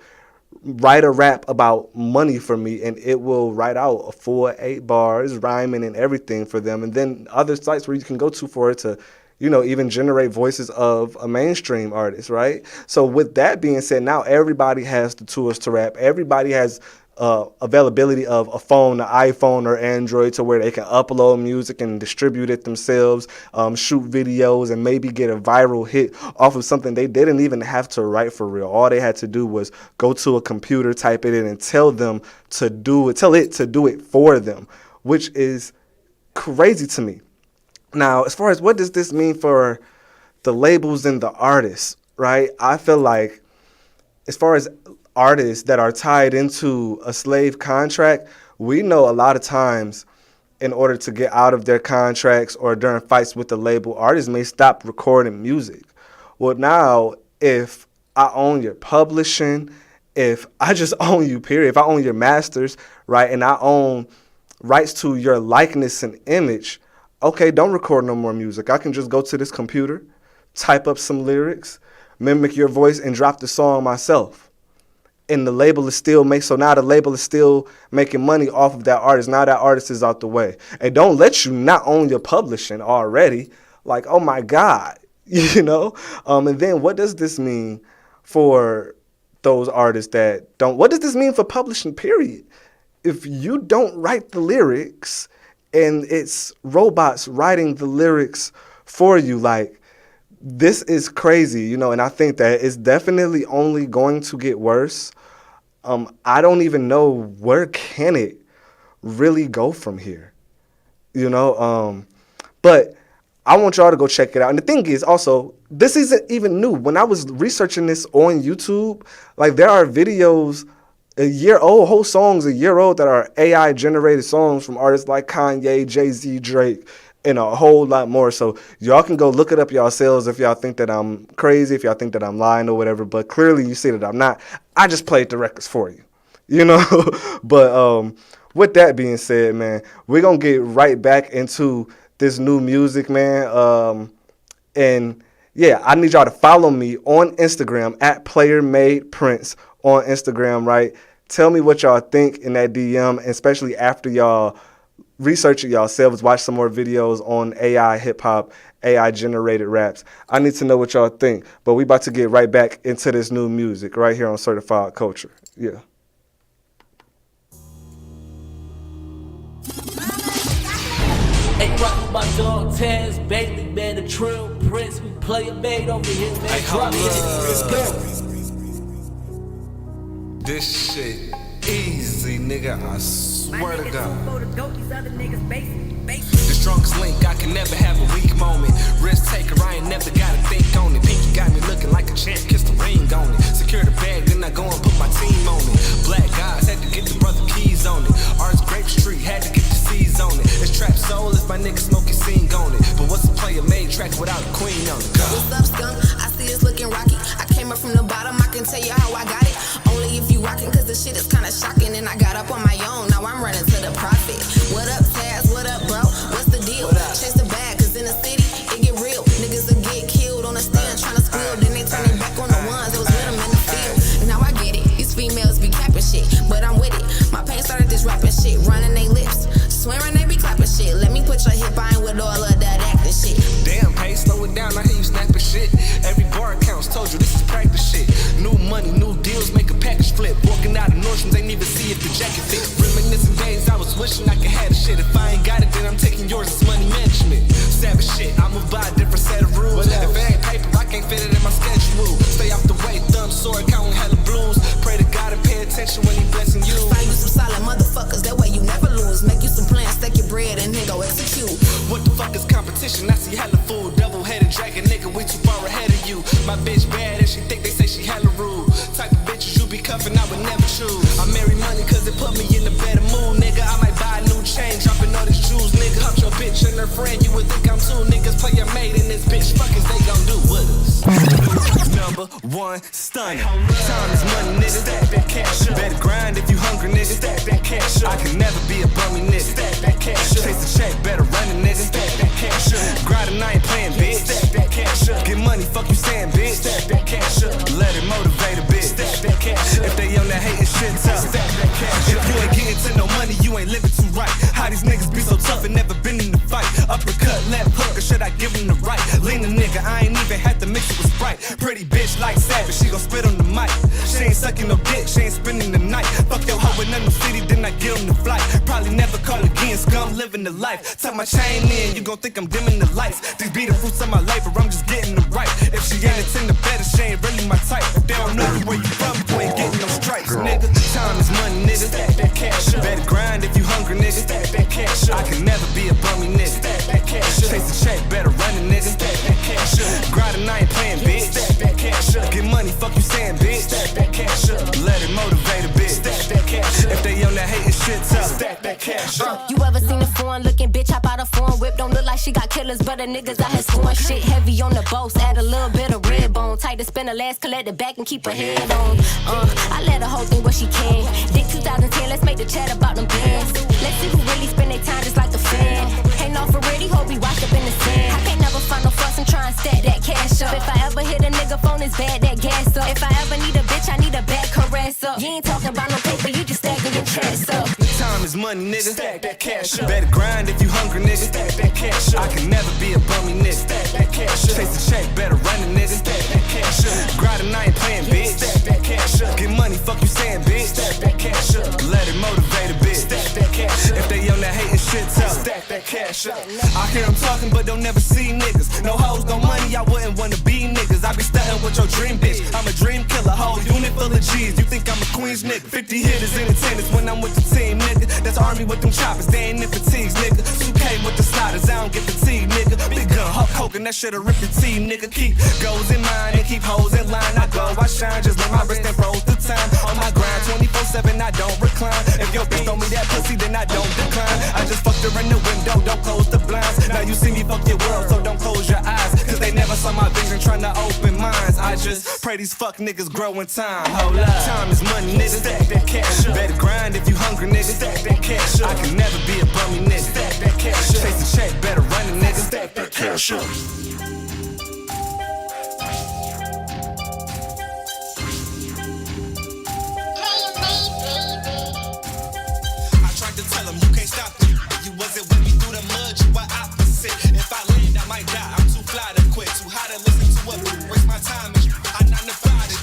write a rap about money for me, and it will write out a full 8 bars, rhyming and everything for them. And then other sites where you can go to for it to, even generate voices of a mainstream artist, right? So with that being said, now everybody has the tools to rap. Everybody has availability of a phone, an iPhone or Android, to where they can upload music and distribute it themselves, shoot videos, and maybe get a viral hit off of something they didn't even have to write for real. All they had to do was go to a computer, type it in, and tell it to do it for them, which is crazy to me. Now, as far as what does this mean for the labels and the artists, right? I feel like as far as artists that are tied into a slave contract, we know a lot of times in order to get out of their contracts or during fights with the label, artists may stop recording music. Well, now, if I own your publishing, if I just own you, period, if I own your masters, right, and I own rights to your likeness and image, okay, don't record no more music. I can just go to this computer, type up some lyrics, mimic your voice, and drop the song myself. And the label is still now the label is still making money off of that artist. Now that artist is out the way. And don't let you not own your publishing already. Like, oh my God, you know? And then what does this mean for those artists that don't? What does this mean for publishing, period? If you don't write the lyrics and it's robots writing the lyrics for you, like, this is crazy, you know? And I think that it's definitely only going to get worse. I don't even know where can it really go from here, you know? But I want y'all to go check it out. And the thing is also, this isn't even new. When I was researching this on YouTube, like, there are videos a year old, whole songs a year old that are AI generated songs from artists like Kanye, Jay-Z, Drake, and a whole lot more. So y'all can go look it up yourselves if y'all think that I'm crazy, if y'all think that I'm lying or whatever. But clearly you see that I'm not. I just played the records for you, you know? But with that being said, man, we're going to get right back into this new music, man. And yeah, I need y'all to follow me on Instagram at PlayerMadePrince on Instagram, right? Tell me what y'all think in that DM, especially after y'all research it yourselves, watch some more videos on AI hip-hop, AI-generated raps. I need to know what y'all think. But we about to get right back into this new music right here on Certified Culture. Yeah. Ain't rockin' my dog Taz Bailey, man, the Trill Prince. We Player Made over here, man. Hey, Drop it. Let's go. This shit easy, nigga, I swear to God. The strongest link, I can never have a weak moment. Risk taker, I ain't never gotta think on it. Pinky got me looking like a champ, kiss the ring on it. Secure the bag, then I go and put my team on it. Black guys had to get the brother keys on it. Arts Grape Street had to get the C's on it. It's Trap Soul if my nigga Smokey Sing on it. But what's a player made track without a queen on it? What's up, skunk? I see it's looking rocky. I came up from the bottom, I can tell you how I got it. Only if you rockin', cause the shit is kinda shocking. And I got up on my own, now I'm running to the profit. What up, Taz? What up, bro? What's the deal? Chase the bag, cause in the city, it get real. Niggas will get killed on the stand, tryna squeal. Then they turn it back on the ones that was with them in the field. Now I get it, these females be capping shit, but I'm with it. My pain started this rapping shit, running they lips. Swearing they be clapping shit. Let me put your hip on with all of that acting shit. Damn, Pace, slow it down, I hear you snapping shit. Every bar counts, told you this is practice shit. New money, new deals, make a package flip. Walking out of Nordstrom's, ain't even see if the jacket fit. Reminiscing days, I was wishing I could have the shit. If I ain't got it, then I'm taking yours, it's money management. Savage shit, I move by a different set of rules. If it ain't paper, I can't fit it in my schedule. Stay off the way, thumb sword, counting hella blues. Pray to God and pay attention when he blessing you. Find you some solid motherfuckers, that way you never lose. Make you some plans, stack your bread, and then go execute. What the fuck is competition? I see hella fool, double-headed dragon nigga, we too far ahead of you. My bitch bad and she think they say she hella rude. Type of bitches you be cuffing, I would never choose. I marry money cause it put me in a better mood, nigga. I might buy a new chain, dropping all these jewels, nigga. Hump your bitch and her friend, you would think I'm two niggas. Player made in this bitch, fuck is they gon' do with us? Number one, stunning. Time is money, nigga. Stack that cash up. Better grind if you hungry, nigga. Stack that cash up. I can never be a bummy, nigga. Stack that cash up. Chase the check, better run it, nigga. Stack that cash up. Grinding, I ain't playing, bitch. Stack that cash up. Get money, fuck you saying, bitch. Stack that cash up. Let it motivate a bitch. Stack that cash up. If they on that hating shit, tough. Stack that cash up. If you ain't getting to no money, you ain't living too right. How these niggas be so tough and never been in the fight? Uppercut, left hook, or should I give them the right? Lean a nigga, I ain't even had to mix it with Sprite. Pretty bitch like Savage, she gon' spit on the mic. She ain't sucking no dick, she ain't spending the night. Fuck your hoe in a new city, then I get on the flight. Probably never call again, scum living the life. Tuck my chain in, you gon' think I'm dimming the lights. These be the fruits of my labor, I'm just getting them right. If she ain't into better, she ain't really my type. If they don't know where you from, you ain't getting no stripes, nigga. Time is money, nigga. Stack that cash up. Better grind if you hungry, nigga. Stack that cash up. I can never be a bummy, nigga. Stack that cash up. Chase the check, better run it, nigga. Stack that cash up. Grinding, I ain't playing, bitch. Stack that cash up. Get money, fuck you saying, bitch. Stack that cash up. Let it motivate a bitch. Stack that cash up. If they on that hating shit, tough. Stack that cash up. You ever seen a foreign looking bitch hop out a foreign whip? Don't look like she got killers, but the niggas out here scoring shit heavy on the boats. Add a little bit of red bone. Tight to spin the last, collect it back and keep her head on. I let her whole thing where she can. Dick 2010, let's make the chat about them bands. Let's see who really spend their time just like the fan. Ain't no for ready, hope we washed up in the sand. I can't never find no fuss and try and stack that cash up. that's bad, that gas up. If I ever need a bitch, I need a back caress up. You ain't talking about no paper, you just stacking your chest up. Time is money, nigga. Stack that cash up. Better grind if you hungry, nigga. Stack that cash up. I can never be a bummy, nigga. Stack that cash up. Chase the check, better run it, nigga. Stack that cash up. Grinding, I ain't playing, bitch. Stack that cash up. Get money, fuck you saying, bitch. Stack that cash up. Let it motivate a bitch. Stack that cash up. If they on that hating shit, tell stack that cash up. I hear them talking, but don't never see niggas. No hoes, no money, I wouldn't wanna be niggas. I be stunting with your dream bitch. I'm a dream killer, whole unit full of G's. You think I'm a Queens nigga? 50 hitters in attendance when I'm with the team, nigga. That's army with them choppers, they ain't in fatigues, nigga. 2K with the sliders, I don't get fatigued, nigga. Big gun, Hulk Hogan, that shit'll rip your team, nigga. Keep goals in mind and keep hoes in line. I go, I shine, just let my wrist and froze the time. On my grind, 24/7, I don't recline. If your bitch throw me that pussy, then I don't decline. I just fucked her in the window, don't close the blinds. Now you see me fuck your world, so don't close your eyes. Cause they never saw my vision, trying to open minds. I just pray these fuck niggas grow in time. Hold up, time is money, nigga. Stack that cash up. Better grind if you hungry, nigga. Stack that cash up. I can never be a bummy, nigga. Stack that cash up. Chase the check, better run it, nigga. Stack that cash up. I tried to tell him you can't stop me. You wasn't with me through the mud, you were opposite. If I land, I might die. I'm too fly to quit, too high to listen to what waste my time. I 9 to 5 it.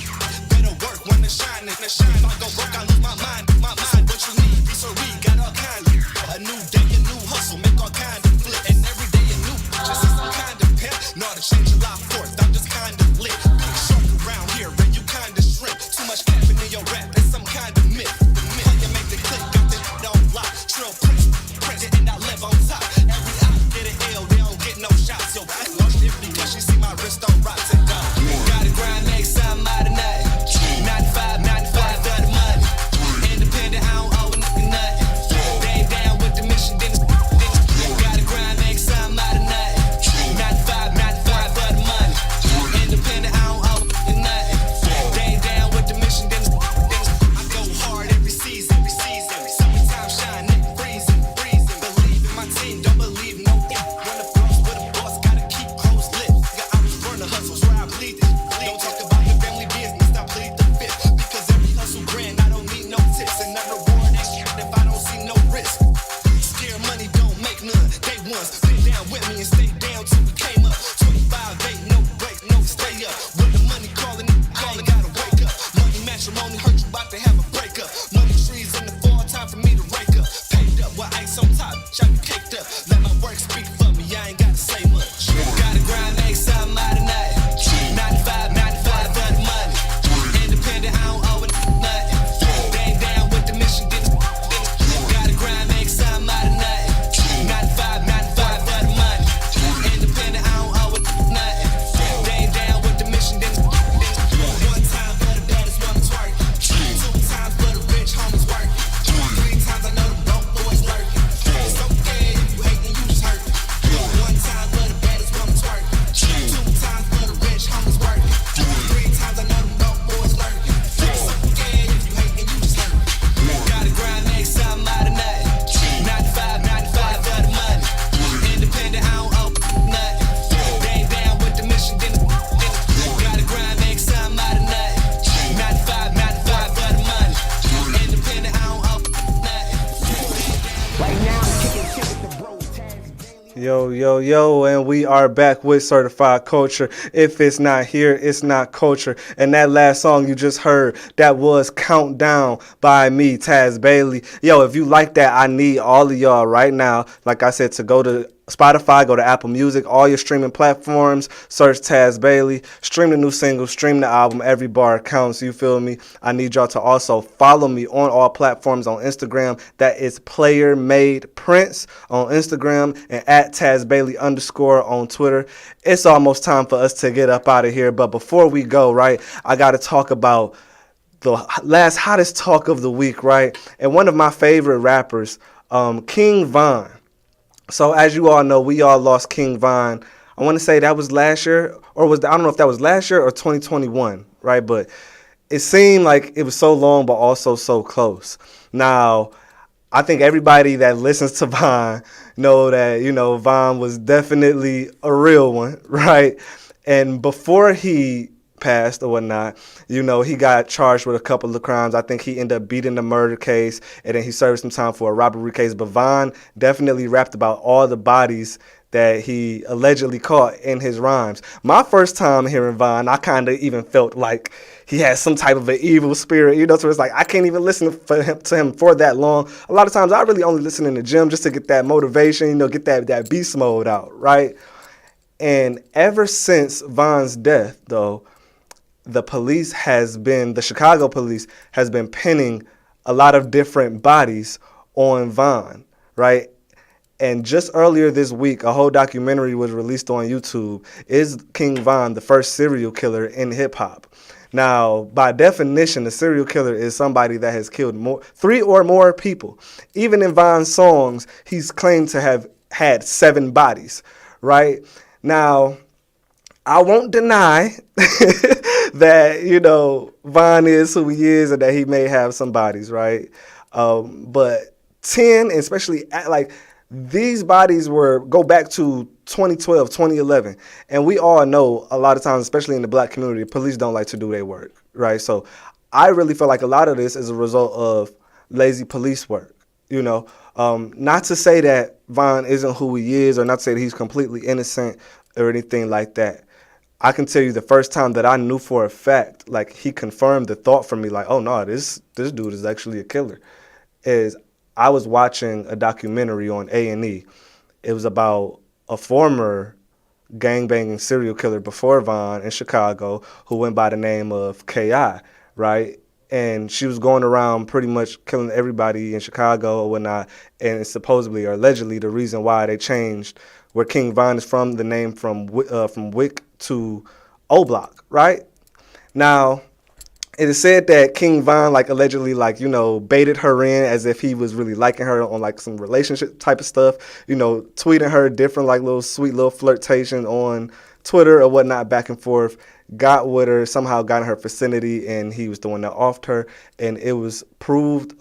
Better work when the shine is. The shine, if I go broke, I lose my mind. My mind, what you need, be so read, got all kinds. A new day, a new hustle, make all kinds of flip. And every day a new, just see some kind of pimp. Know to change a lot for it, I'm just kind of lit. Big shark around here, and you kind of shrimp. Too much capping in your rap, it's some kind of myth. The myth, you make the click, got the on lock. Trill Prince, and I live on top. Every eye get an L, they don't get no shots. Yo, I lost it because she see my wrist on rocks and down. Gotta grind, make something out of nothing. 95, 95 for the money. Independent, I don't owe a nigga nothing. They ain't down with the mission, then gotta grind, make something out of nothing. 95, 95 for the money. Independent, I don't owe a nigga nothing. They ain't down with the mission, then I go hard every season. Summertime shine, nigga freezing. Believe in my team, don't believe no if. When the flows with a boss, gotta keep close lit. I was burn the hustles where I bleed it. Don't talk about the family business, I plead the fifth. Because every hustle grand, I don't need no tips. And I reward that shit if I don't see no risk. Scare money don't make none. They once been down with me and stay down till we came up. 25-8, no break, no stay up. When the money calling, gotta wake up. Money matrimony hurt you, about to have a breakup. Money trees in the fall, time for me to rake up. Paid up with ice on top, shot me caked up. Let my work speak for me, I ain't gotta say much. Gotta grind, make something out of nothing. 95, 95 for the money. Independent, I don't owe a nothing. They ain't down with the mission, then gotta grind, make something out of nothing. 95, 95 for the money. Independent, I don't owe a nothing. They ain't down with the mission, then one time for the baddest woman's work. 2 times for the rich homies work. 3 times I know the broke boys lurk. It's okay if you hate and you just hurt. 1 time for the baddest woman's work. 2 times for the rich homies work. 3 times I know the broke boys lurk. It's okay if you hate and you just hurt. Gotta grind, make something out of nothing. 95, 95 for the money. Independent, I don't owe nothing. They ain't down with the mission, then gotta grind, make something out of nothing. 95, 95 for the money. Independent, I don't owe nothing. Right now, I'm kicking shit with the bro. Yo, and we are back with Certified Culture. If it's not here, it's not culture. And that last song you just heard, that was Countdown by me, Taz Bailey. Yo, if you like that, I need all of y'all right now, like I said, to go to Spotify, go to Apple Music, all your streaming platforms, search Taz Bailey, stream the new single, stream the album, every bar counts, you feel me? I need y'all to also follow me on all platforms on Instagram. That is Player Made Prince on Instagram and at Taz Bailey _ on Twitter. It's almost time for us to get up out of here, but before we go, right, I got to talk about the last hottest talk of the week, right? And one of my favorite rappers, King Von. So as you all know, we all lost King Von. I want to say that was last year, or I don't know if that was last year or 2021, right? But it seemed like it was so long, but also so close. Now, I think everybody that listens to Von know that, Von was definitely a real one, right? And before he passed or whatnot. You know, he got charged with a couple of crimes. I think he ended up beating the murder case, and then he served some time for a robbery case. But Von definitely rapped about all the bodies that he allegedly caught in his rhymes. My first time hearing Von, I kind of even felt like he had some type of an evil spirit, you know, so it's like I can't even listen to him for that long. A lot of times I really only listen in the gym just to get that motivation, you know, get that beast mode out, right? And ever since Von's death, though, the Chicago police has been pinning a lot of different bodies on Von, right? And just earlier this week, a whole documentary was released on YouTube. Is King Von the first serial killer in hip-hop? Now, by definition, a serial killer is somebody that has killed 3 or more people. Even in Von's songs, he's claimed to have had 7 bodies, right? Now, I won't deny that, you know, Von is who he is and that he may have some bodies, right? But 10, especially like these bodies go back to 2012, 2011. And we all know a lot of times, especially in the black community, police don't like to do their work, right? So I really feel like a lot of this is a result of lazy police work, you know? Not to say that Von isn't who he is or not to say that he's completely innocent or anything like that. I can tell you the first time that I knew for a fact, like he confirmed the thought for me, like, oh no, this dude is actually a killer, is I was watching a documentary on A&E. It was about a former gangbanging serial killer before Von in Chicago who went by the name of K.I., right? And she was going around pretty much killing everybody in Chicago or whatnot. And it's supposedly or allegedly the reason why they changed where King Von is from, the name from Wick to O Block, right? Now, it is said that King Von, like, allegedly, like, you know, baited her in as if he was really liking her on, like, some relationship type of stuff, you know, tweeting her different, like, sweet little flirtation on Twitter or whatnot, back and forth, got with her, somehow got in her vicinity, and he was the one that offed her. And it was proved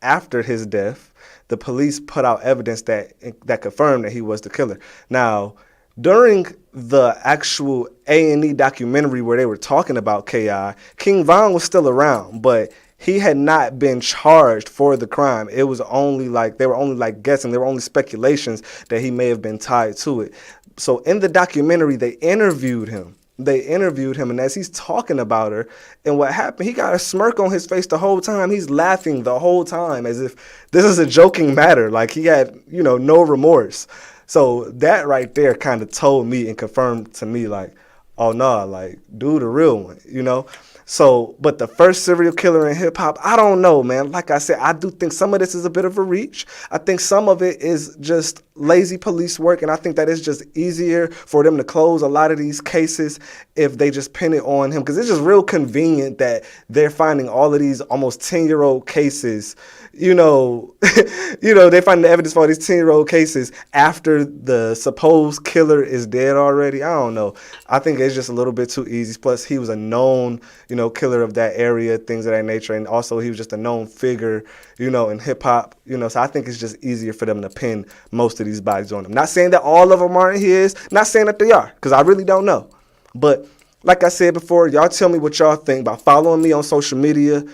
after his death, the police put out evidence that confirmed that he was the killer. Now, during the actual A&E documentary where they were talking about K.I., King Von was still around, but he had not been charged for the crime. It was only like, they were only like guessing, there were only speculations that he may have been tied to it. So in the documentary, they interviewed him, and as he's talking about her and what happened, he got a smirk on his face the whole time. He's laughing the whole time as if this is a joking matter, like he had, you know, no remorse. So that right there kind of told me and confirmed to me, like, oh, no, like, dude, the real one, you know? So, but the first serial killer in hip hop, I don't know, man. Like I said, I do think some of this is a bit of a reach. I think some of it is just lazy police work, and I think that it's just easier for them to close a lot of these cases if they just pin it on him, because it's just real convenient that they're finding all of these almost 10-year-old cases, you know, they find the evidence for these 10-year-old cases after the supposed killer is dead already. I don't know. I think it's just a little bit too easy. Plus, he was a known, you know, killer of that area, things of that nature. And also, he was just a known figure, you know, in hip-hop, you know. So I think it's just easier for them to pin most of these bodies on him. Not saying that all of them aren't his. Not saying that they are, because I really don't know. But like I said before, y'all tell me what y'all think by following me on social media.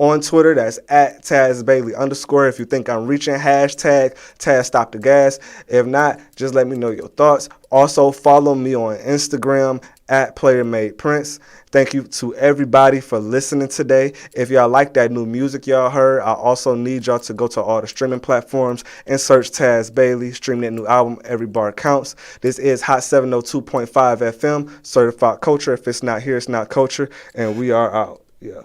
On Twitter, that's at TazBailey_. If you think I'm reaching, hashtag TazStopTheGas. If not, just let me know your thoughts. Also, follow me on Instagram at PlayerMadePrince. Thank you to everybody for listening today. If y'all like that new music y'all heard, I also need y'all to go to all the streaming platforms and search Taz Bailey, stream that new album, Every Bar Counts. This is Hot 702.5 FM, certified culture. If it's not here, it's not culture. And we are out. Yeah.